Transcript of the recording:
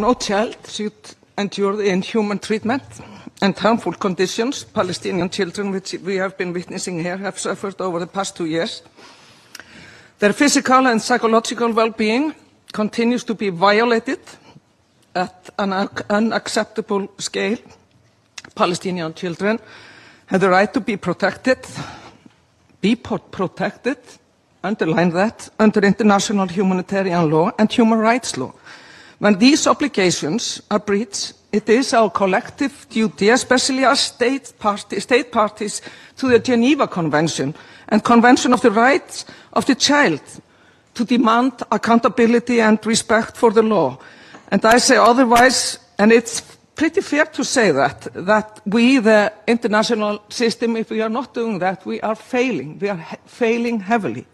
no child should endure the inhuman treatment and harmful conditions Palestinian children, which we have been witnessing here, have suffered over the past 2 years. Their physical and psychological well-being continues to be violated at an unacceptable scale. Palestinian children have the right to be protected, underline that, under international humanitarian law and human rights law. When these obligations are breached, it is our collective duty, especially as state parties to the Geneva Convention and Convention of the Rights of the Child, to demand accountability and respect for the law. And I say otherwise, and it's pretty fair to say that we, the international system, if we are not doing that, we are failing. We are failing heavily.